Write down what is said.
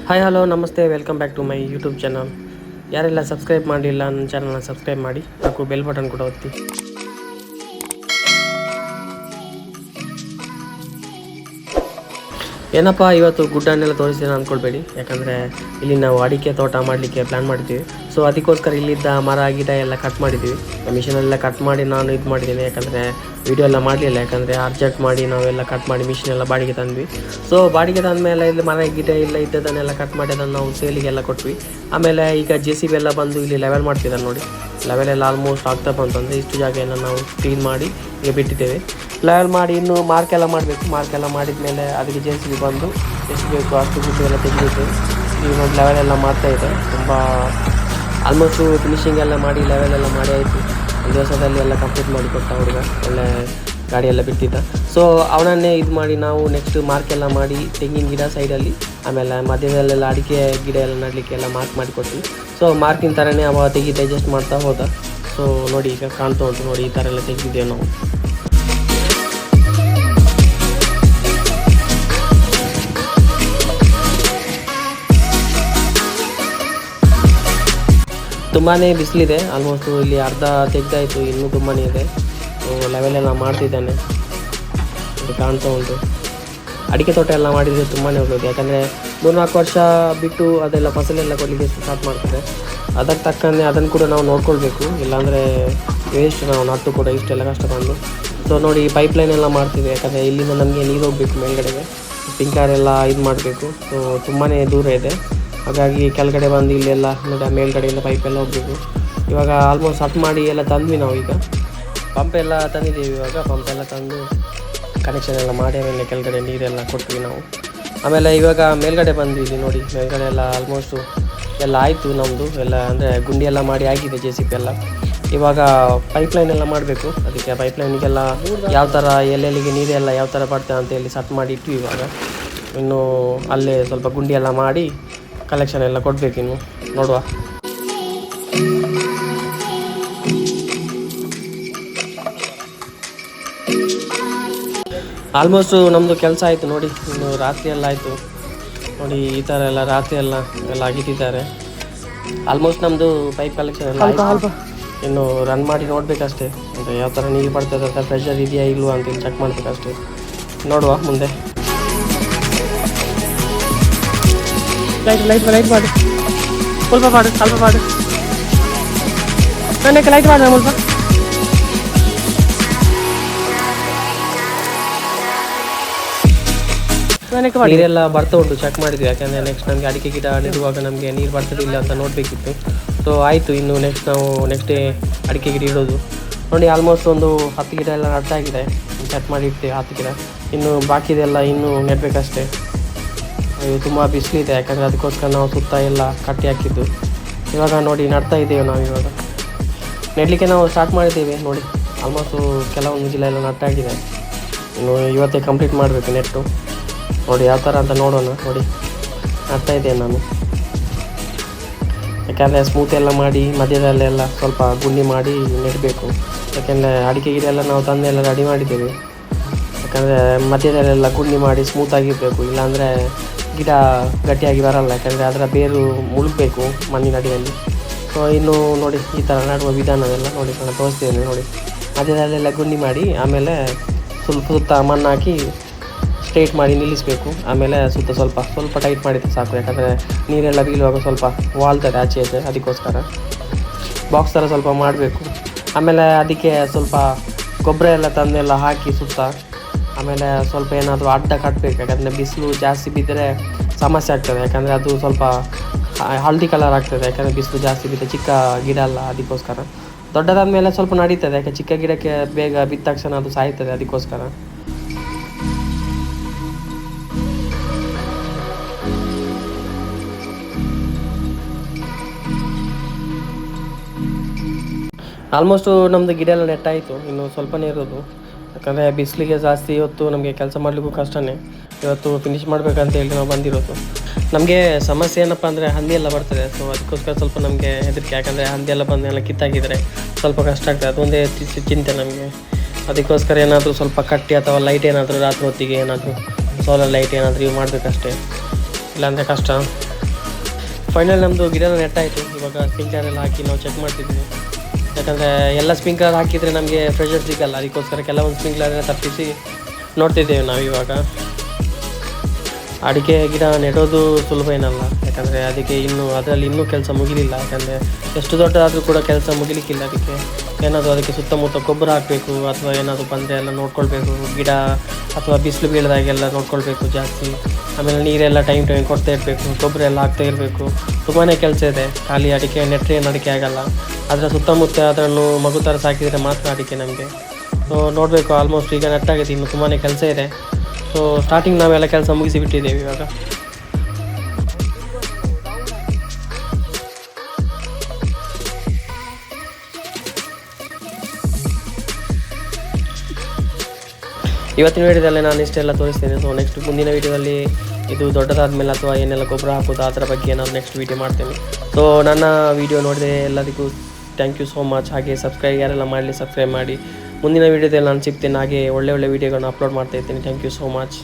Hi hello ನಮಸ್ತೆ, welcome back to my YouTube channel. ಯಾರೆಲ್ಲ subscribe ಮಾಡಿಲ್ಲ ನನ್ನ ಚಾನಲ್ನ ಸಬ್ಸ್ಕ್ರೈಬ್ ಮಾಡಿ, ಹಾಗೂ ಬೆಲ್ ಬಟನ್ ಕೂಡ ಒತ್ತಿ. ಏನಪ್ಪ ಇವತ್ತು ಗುಡ್ಡನ್ನೆಲ್ಲ ತೋರಿಸ್ತೀನಿ ಅಂದ್ಕೊಳ್ಬೇಡಿ, ಯಾಕಂದರೆ ಇಲ್ಲಿ ನಾವು ಅಡಿಕೆ ತೋಟ ಮಾಡಲಿಕ್ಕೆ ಪ್ಲ್ಯಾನ್ ಮಾಡಿದ್ದೀವಿ. ಸೊ ಅದಕ್ಕೋಸ್ಕರ ಇಲ್ಲಿದ್ದ ಮರ ಗಿಡ ಎಲ್ಲ ಕಟ್ ಮಾಡಿದ್ದೀವಿ. ಮಿಷಿನೆಲ್ಲ ಕಟ್ ಮಾಡಿ ನಾನು ಇದು ಮಾಡಿದ್ದೀನಿ, ಯಾಕಂದರೆ ವೀಡಿಯೋ ಎಲ್ಲ ಮಾಡಲಿಲ್ಲ. ಯಾಕಂದರೆ ಅರ್ಜೆಂಟ್ ಮಾಡಿ ನಾವೆಲ್ಲ ಕಟ್ ಮಾಡಿ ಮಿಷಿನೆಲ್ಲ ಬಾಡಿಗೆ ತಂದ್ವಿ. ಸೊ ಬಾಡಿಗೆ ತಂದಮೇಲೆ ಇಲ್ಲಿ ಮರ ಗಿಡ ಇಲ್ಲ ಇದ್ದದನ್ನೆಲ್ಲ ಕಟ್ ಮಾಡಿ ಅದನ್ನು ನಾವು ಸೇಲಿಗೆಲ್ಲ ಕೊಟ್ವಿ. ಆಮೇಲೆ ಈಗ JCB ಎಲ್ಲ ಬಂದು ಇಲ್ಲಿ ಲೆವೆಲ್ ಮಾಡ್ತಿದ್ದಾರೆ ನೋಡಿ. ಲೆವೆಲ್ ಎಲ್ಲ ಆಲ್ಮೋಸ್ಟ್ ಆಗ್ತಾ ಬಂತು. ಅಂದರೆ ಇಷ್ಟು ಜಾಗವನ್ನು ನಾವು ಕ್ಲೀನ್ ಮಾಡಿ ಈಗ ಬಿಟ್ಟಿದ್ದೇವೆ. ಲೆವೆಲ್ ಮಾಡಿ ಇನ್ನೂ ಮಾರ್ಕೆಲ್ಲ ಮಾಡಬೇಕು. ಮಾರ್ಕೆಲ್ಲ ಮಾಡಿದ ಮೇಲೆ ಅದಕ್ಕೆ JCB ಬಂದು ಎಷ್ಟು ಬೇಕು ಅಷ್ಟು ಗುಡ್ಡು ಎಲ್ಲ ತೆಗೆದಿದ್ದು ಈಗ ಒಂದು ಲೆವೆಲ್ ಎಲ್ಲ ಮಾಡ್ತಾಯಿದೆ. ತುಂಬ ಆಲ್ಮೋಸ್ಟು ಫಿನಿಷಿಂಗ್ ಎಲ್ಲ ಮಾಡಿ ಲೆವೆಲ್ ಎಲ್ಲ ಮಾಡಿ ಆಯಿತು. ಒಂದು ದಿವಸದಲ್ಲಿ ಎಲ್ಲ ಕಂಪ್ಲೀಟ್ ಮಾಡಿಕೊಟ್ಟ ಹುಡುಗ, ಒಳ್ಳೆ ಗಾಡಿಯೆಲ್ಲ ಬಿಟ್ಟಿದ್ದ. ಸೊ ಅವನನ್ನೇ ಇದು ಮಾಡಿ ನಾವು ನೆಕ್ಸ್ಟ್ ಮಾರ್ಕೆಲ್ಲ ಮಾಡಿ ತೆಂಗಿನ ಗಿಡ ಸೈಡಲ್ಲಿ, ಆಮೇಲೆ ಮಧ್ಯದಲ್ಲೆಲ್ಲ ಅಡಿಕೆ ಗಿಡ ಎಲ್ಲ ನಡಲಿಕ್ಕೆ ಎಲ್ಲ ಮಾರ್ಕ್ ಮಾಡಿಕೊಟ್ವಿ. ಸೊ ಮಾರ್ಕಿನ ಥರನೇ ಅವ ಅಡ್ಜಸ್ಟ್ ಮಾಡ್ತಾ ಹೋದ. ಸೊ ನೋಡಿ ಈಗ ಕಾಣ್ತಾ ಉಂಟು ನೋಡಿ, ಈ ಥರ ಎಲ್ಲ ತೆಗೆದಿದ್ದೇವೆ ನಾವು. ತುಂಬಾ ಬಿಸಿಲಿದೆ. ಆಲ್ಮೋಸ್ಟು ಇಲ್ಲಿ ಅರ್ಧ ತೆಗ್ದಾಯಿತು, ಇನ್ನೂ ತುಂಬಾ ಇದೆ. ಲೆವೆಲೆಲ್ಲ ಮಾಡ್ತಿದ್ದಾನೆ, ಇದು ಕಾಣ್ತಾ ಉಂಟು. ಅಡಿಕೆ ತೋಟ ಎಲ್ಲ ಮಾಡಿದರೆ ತುಂಬಾ ಒಳ್ಳೆಯದು. ಯಾಕಂದರೆ 3-4 ವರ್ಷ ಬಿಟ್ಟು ಅದೆಲ್ಲ ಫಸಲೆಲ್ಲ ಕೊಡಲಿಕ್ಕೆ ಸ್ಟಾರ್ಟ್ ಮಾಡ್ತದೆ. ಅದಕ್ಕೆ ತಕ್ಕಂತೆ ಅದನ್ನು ಕೂಡ ನಾವು ನೋಡ್ಕೊಳ್ಬೇಕು, ಇಲ್ಲಾಂದರೆ ವೇಸ್ಟ್ ನಾವು ನಟ್ಟು ಕೂಡ ಇಷ್ಟೆಲ್ಲ ಕಷ್ಟ ಬಂದು. ಸೊ ನೋಡಿ ಪೈಪ್ಲೈನ್ ಎಲ್ಲ ಮಾಡ್ತಿದೆ, ಯಾಕಂದರೆ ಇಲ್ಲಿಂದ ನಮಗೆ ನೀರು ಹೋಗಬೇಕು ಮೇಲ್ಗಡೆಗೆ. ಸ್ಪ್ರಿಂಕ್ಲರ್ ಎಲ್ಲ ಇದು ಮಾಡಬೇಕು. ಸೊ ತುಂಬಾ ದೂರ ಇದೆ, ಹಾಗಾಗಿ ಕೆಳಗಡೆ ಬಂದು ಇಲ್ಲೆಲ್ಲ ನೋಡಿ ಮೇಲ್ಗಡೆಯಿಂದ ಪೈಪೆಲ್ಲ ಹೋಗಬೇಕು. ಇವಾಗ ಆಲ್ಮೋಸ್ಟ್ ಸಟ್ ಮಾಡಿ ಎಲ್ಲ ತಂದ್ವಿ ನಾವು. ಈಗ ಪಂಪ್ ಎಲ್ಲ ತಂದಿದ್ದೀವಿ. ಇವಾಗ ಪಂಪ್ ಎಲ್ಲ ತಂದು ಕನೆಕ್ಷನ್ ಎಲ್ಲ ಮಾಡಿ ಆಮೇಲೆ ಕೆಳಗಡೆ ನೀರೆಲ್ಲ ಕೊಟ್ವಿ ನಾವು. ಆಮೇಲೆ ಇವಾಗ ಮೇಲ್ಗಡೆ ಬಂದ್ವಿ. ಇಲ್ಲಿ ನೋಡಿ ಮೇಲ್ಗಡೆ ಎಲ್ಲ ಆಲ್ಮೋಸ್ಟು ಎಲ್ಲ ಆಯಿತು ನಮ್ಮದು ಎಲ್ಲ, ಅಂದರೆ ಗುಂಡಿ ಎಲ್ಲ ಮಾಡಿ ಆಗಿದೆ JCB ಎಲ್ಲ. ಇವಾಗ ಪೈಪ್ಲೈನ್ ಎಲ್ಲ ಮಾಡಬೇಕು. ಅದಕ್ಕೆ ಪೈಪ್ಲೈನಿಗೆಲ್ಲ ಯಾವ ಥರ ಎಲ್ಲೆಲ್ಲಿಗೆ ನೀರೆಲ್ಲ ಯಾವ ಥರ ಬರ್ತದೆ ಅಂತೇಳಿ ಸಟ್ ಮಾಡಿ ಇಟ್ವಿ. ಇವಾಗ ಇನ್ನು ಅಲ್ಲೇ ಸ್ವಲ್ಪ ಗುಂಡಿ ಎಲ್ಲ ಮಾಡಿ ಕಲೆಕ್ಷನ್ ಎಲ್ಲ ಕೊಡಬೇಕಿನ್ನು, ನೋಡುವ. ಆಲ್ಮೋಸ್ಟು ನಮ್ಮದು ಕೆಲಸ ಆಯಿತು ನೋಡಿ. ಇನ್ನು ರಾತ್ರಿ ಎಲ್ಲ ಆಯಿತು ನೋಡಿ. ಈ ಥರ ಎಲ್ಲ ರಾತ್ರಿ ಎಲ್ಲ ಅಗಿತಿದ್ದಾರೆ. ಆಲ್ಮೋಸ್ಟ್ ನಮ್ಮದು ಪೈಪ್ ಕಲೆಕ್ಷನ್ ಎಲ್ಲ ಆಯಿತು. ಇನ್ನು ರನ್ ಮಾಡಿ ನೋಡಬೇಕಷ್ಟೇ, ಅಂದರೆ ಯಾವ ಥರ ನೀರು ಬರ್ತದೆ ಅಂತ, ಪ್ರೆಷರ್ ಇದೆಯಾ ಇಲ್ವಾ ಅಂತೇಳಿ ಚೆಕ್ ಮಾಡಬೇಕಷ್ಟೇ. ನೋಡುವ ಮುಂದೆ. ಲೈಟ್ ಮಾಡು, ಸ್ವಲ್ಪ ಮಾಡು, ಸ್ವಲ್ಪ ಮಾಡು. ನನಗೆ ಲೈಟ್ ಮಾಡ ಸ್ವಲ್ಪ. ನೀರೆಲ್ಲ ಬರ್ತಾ ಉಂಟು, ಚೆಕ್ ಮಾಡಿದ್ವಿ. ಯಾಕಂದರೆ ನೆಕ್ಸ್ಟ್ ನಮಗೆ ಅಡಿಕೆ ಗಿಡ ನೆಡುವಾಗ ನಮಗೆ ನೀರು ಬರ್ತದಿಲ್ಲ ಅಂತ ನೋಡಬೇಕಿತ್ತು. ಸೊ ಆಯಿತು, ಇನ್ನು ನೆಕ್ಸ್ಟ್ ಡೇ ಅಡಿಕೆ ಗಿಡ ಇಡೋದು ನೋಡಿ. ಆಲ್ಮೋಸ್ಟ್ ಒಂದು 10 ಗಿಡ ಎಲ್ಲ ನಟ್ಟಾಗಿದೆ, ಸೆಟ್ ಮಾಡಿ ಇಡ್ತೀವಿ 10 ಗಿಡ. ಇನ್ನು ಬಾಕಿದೆಲ್ಲ ಇನ್ನೂ ನೆಡಬೇಕಷ್ಟೇ. ತುಂಬ ಬಿಸಿಲಿದೆ, ಯಾಕಂದರೆ ಅದಕ್ಕೋಸ್ಕರ ನಾವು ಸುತ್ತ ಎಲ್ಲ ಕಟ್ಟಿ ಹಾಕಿದ್ದು. ಇವಾಗ ನೋಡಿ ನಡ್ತಾ ಇದ್ದೇವೆ ನಾವು. ಇವಾಗ ನೆಡಲಿಕ್ಕೆ ನಾವು ಸ್ಟಾರ್ಟ್ ಮಾಡಿದ್ದೇವೆ ನೋಡಿ. ಆಲ್ಮೋಸ್ಟು ಕೆಲವೊಂದು ಗಿಡ ಎಲ್ಲ ನಟ್ಟಾಗಿದೆ. ಇನ್ನು ಇವತ್ತೇ ಕಂಪ್ಲೀಟ್ ಮಾಡಬೇಕು ನೆಟ್ಟು. ನೋಡಿ ಯಾವ ಥರ ಅಂತ ನೋಡೋಣ. ನೋಡಿ ನಡ್ತಾ ಇದ್ದೇನೆ ನಾನು, ಯಾಕಂದರೆ ಸ್ಮೂತ್ ಎಲ್ಲ ಮಾಡಿ ಮಧ್ಯದಲ್ಲೆಲ್ಲ ಸ್ವಲ್ಪ ಗುಂಡಿ ಮಾಡಿ ನೆಡಬೇಕು. ಯಾಕೆಂದರೆ ಅಡಿಕೆ ಗಿಡ ಎಲ್ಲ ನಾವು ತಂದೆಲ್ಲ ರೆಡಿ ಮಾಡಿದ್ದೇವೆ. ಯಾಕಂದರೆ ಮಧ್ಯದಲ್ಲೆಲ್ಲ ಗುಂಡಿ ಮಾಡಿ ಸ್ಮೂತಾಗಿರಬೇಕು, ಇಲ್ಲಾಂದರೆ ಗಿಡ ಗಟ್ಟಿಯಾಗಿ ಬರಲ್ಲ. ಯಾಕಂದರೆ ಅದರ ಬೇರು ಮುಳುಗಬೇಕು ಮಣ್ಣಿನ ಅಡಿಯಲ್ಲಿ. ಸೊ ಇನ್ನು ನೋಡಿ ಈ ಥರ ನಡುವ ವಿಧಾನವೆಲ್ಲ ನೋಡಿ ನಾನು ತೋರಿಸ್ತೇನೆ ನೋಡಿ. ಮಧ್ಯದಲ್ಲೆಲ್ಲ ಗುಂಡಿ ಮಾಡಿ ಆಮೇಲೆ ಸುತ್ತ ಮಣ್ಣು ಹಾಕಿ ಸ್ಟ್ರೈಟ್ ಮಾಡಿ ನಿಲ್ಲಿಸಬೇಕು. ಆಮೇಲೆ ಸುತ್ತ ಸ್ವಲ್ಪ ಟೈಟ್ ಮಾಡಿದರೆ ಸಾಕು, ಯಾಕಂದರೆ ನೀರೆಲ್ಲ ಬೀಳುವಾಗ ಸ್ವಲ್ಪ ವಾಲ್ತದೆ ಆಚೆ ಆಚೆ. ಅದಕ್ಕೋಸ್ಕರ ಬಾಕ್ಸ್ ಥರ ಸ್ವಲ್ಪ ಮಾಡಬೇಕು. ಆಮೇಲೆ ಅದಕ್ಕೆ ಸ್ವಲ್ಪ ಗೊಬ್ಬರ ಎಲ್ಲ ತಂದೆಲ್ಲ ಹಾಕಿ ಸುತ್ತ. ಆಮೇಲೆ ಸ್ವಲ್ಪ ಏನಾದರೂ ಅಡ್ಡ ಕಟ್ಟಬೇಕು, ಯಾಕಂದರೆ ಬಿಸಿಲು ಜಾಸ್ತಿ ಬಿದ್ದರೆ ಸಮಸ್ಯೆ ಆಗ್ತದೆ. ಯಾಕಂದರೆ ಅದು ಸ್ವಲ್ಪ ಹಳದಿ ಕಲರ್ ಆಗ್ತದೆ, ಯಾಕಂದರೆ ಬಿಸಿಲು ಜಾಸ್ತಿ ಬಿದ್ದರೆ ಚಿಕ್ಕ ಗಿಡ ಅಲ್ಲ. ಅದಕ್ಕೋಸ್ಕರ ದೊಡ್ಡದಾದ ಮೇಲೆ ಸ್ವಲ್ಪ ನಡೀತದೆ, ಯಾಕೆ ಚಿಕ್ಕ ಗಿಡಕ್ಕೆ ಬೇಗ ಬಿದ್ದ ತಕ್ಷಣ ಅದು ಸಾಯ್ತದೆ. ಅದಕ್ಕೋಸ್ಕರ ಆಲ್ಮೋಸ್ಟು ನಮ್ಮದು ಗಿಡ ಎಲ್ಲ ನೆಟ್ಟಾಯಿತು, ಇನ್ನು ಸ್ವಲ್ಪನೇ ಇರೋದು. ಯಾಕಂದರೆ ಬಿಸಿಲಿಗೆ ಜಾಸ್ತಿ ಇವತ್ತು ನಮಗೆ ಕೆಲಸ ಮಾಡಲಿಕ್ಕೂ ಕಷ್ಟನೇ. ಇವತ್ತು ಫಿನಿಷ್ ಮಾಡಬೇಕಂತ ಹೇಳಿ ನಾವು ಬಂದಿರೋದು. ನಮಗೆ ಸಮಸ್ಯೆ ಏನಪ್ಪ ಅಂದರೆ ಹಂದಿ ಎಲ್ಲ ಬರ್ತದೆ. ಸೊ ಅದಕ್ಕೋಸ್ಕರ ಸ್ವಲ್ಪ ನಮಗೆ ಹೆದರಿಕೆ, ಯಾಕಂದರೆ ಹಂದಿ ಎಲ್ಲ ಬಂದು ಎಲ್ಲ ಕಿತ್ತಾಕಿದರೆ ಸ್ವಲ್ಪ ಕಷ್ಟ ಆಗ್ತದೆ. ಅದೊಂದೇ ಚಿಂತೆ ನಮಗೆ. ಅದಕ್ಕೋಸ್ಕರ ಏನಾದರೂ ಸ್ವಲ್ಪ ಕಟ್ಟಿ ಅಥವಾ ಲೈಟ್ ಏನಾದರೂ ರಾತ್ರಿ ಹೊತ್ತಿಗೆ ಏನಾದರೂ ಸೋಲಾರ್ ಲೈಟ್ ಏನಾದರೂ ಯೂಸ್ ಮಾಡಬೇಕಷ್ಟೇ, ಇಲ್ಲಾಂದರೆ ಕಷ್ಟ. ಫೈನಲ್ ನಮ್ಮದು ಗಿಡನ ನೆಟ್ಟಾಯಿತು. ಇವಾಗ ಸ್ಪ್ರಿಂಕ್ಲರ್ ಎಲ್ಲ ಹಾಕಿ ನಾವು ಚೆಕ್ ಮಾಡ್ತಿದ್ವಿ. ಯಾಕಂದರೆ ಎಲ್ಲ ಸ್ಪ್ರಿಂಕ್ಲರ್ ಹಾಕಿದರೆ ನಮಗೆ ಪ್ರೆಷರ್ ಸಿಗಲ್ಲ. ಅದಕ್ಕೋಸ್ಕರ ಕೆಲವೊಂದು ಸ್ಪ್ರಿಂಕ್ಲರ್ನ ತಪ್ಪಿಸಿ ನೋಡ್ತಿದ್ದೇವೆ ನಾವು ಇವಾಗ. ಅಡಿಕೆ ಗಿಡ ನೆಡೋದು ಸುಲಭ ಏನಲ್ಲ, ಯಾಕಂದರೆ ಅದಕ್ಕೆ ಅದರಲ್ಲಿ ಇನ್ನೂ ಕೆಲಸ ಮುಗಿಲಿಲ್ಲ. ಯಾಕಂದರೆ ಎಷ್ಟು ದೊಡ್ಡದಾದರೂ ಕೂಡ ಕೆಲಸ ಮುಗಿಲಿಕ್ಕಿಲ್ಲ. ಅದಕ್ಕೆ ಸುತ್ತಮುತ್ತ ಗೊಬ್ಬರ ಹಾಕಬೇಕು, ಅಥವಾ ಏನಾದರೂ ಬಂದರೆ ಎಲ್ಲ ನೋಡ್ಕೊಳ್ಬೇಕು. ಗಿಡ ಅಥವಾ ಬಿಸಿಲು ಬೀಳದಾಗೆಲ್ಲ ನೋಡ್ಕೊಳ್ಬೇಕು ಜಾಸ್ತಿ. ಆಮೇಲೆ ನೀರೆಲ್ಲ ಟೈಮ್ ಕೊಡ್ತಾ ಇರಬೇಕು, ಗೊಬ್ಬರ ಎಲ್ಲ ಹಾಕ್ತಾ ಇರಬೇಕು. ತುಂಬಾ ಕೆಲಸ ಇದೆ. ಖಾಲಿ ಅಡಿಕೆ ನೆಟ್ಟರೆ ಏನು ಅಡಿಕೆ ಆಗೋಲ್ಲ. ಅದರ ಸುತ್ತಮುತ್ತ ಅದನ್ನು ಮಗು ಥರ ಸಾಕಿದರೆ ಮಾತ್ರ ಅಡಿಕೆ ನಮಗೆ. ಸೊ ನೋಡಬೇಕು. ಆಲ್ಮೋಸ್ಟ್ ಈಗ ನೆಟ್ಟಾಗಿದೆ, ಇನ್ನು ತುಂಬಾ ಕೆಲಸ ಇದೆ. ಸೊ ಸ್ಟಾರ್ಟಿಂಗ್ ನಾವೆಲ್ಲ ಕೆಲಸ ಮುಗಿಸಿ ಬಿಟ್ಟಿದ್ದೇವೆ ಇವಾಗ. ಇವತ್ತಿನ ವೀಡಿಯೋದಲ್ಲಿ ನಾನು ಇಷ್ಟೆಲ್ಲ ತೋರಿಸ್ತೇನೆ. ಸೊ ನೆಕ್ಸ್ಟ್ ಮುಂದಿನ ವೀಡಿಯೋದಲ್ಲಿ ಇದು ದೊಡ್ಡದಾದ ಮೇಲೆ ಅಥವಾ ಏನೆಲ್ಲ ಗೊಬ್ಬರ ಹಾಕೋದು ಅದರ ಬಗ್ಗೆ ನಾನು ನೆಕ್ಸ್ಟ್ ವೀಡಿಯೋ ಮಾಡ್ತೇನೆ. ಸೊ ನನ್ನ ವೀಡಿಯೋ ನೋಡಿದೆ ಎಲ್ಲರಿಗೂ ಥ್ಯಾಂಕ್ ಯು ಸೋ ಮಚ್. ಹಾಗೆ ಯಾರೆಲ್ಲ ಮಾಡಲಿ ಸಬ್ಸ್ಕ್ರೈಬ್ ಮಾಡಿ. ಮುಂದಿನ ವೀಡಿಯೋದಲ್ಲಿ ನಾನು ಸಿಗ್ತೇನೆ. ಹಾಗೆ ಒಳ್ಳೆ ವೀಡಿಯೋಗಳನ್ನ ಅಪ್ಲೋಡ್ ಮಾಡ್ತಾ ಇರ್ತೀನಿ. Thank you so much.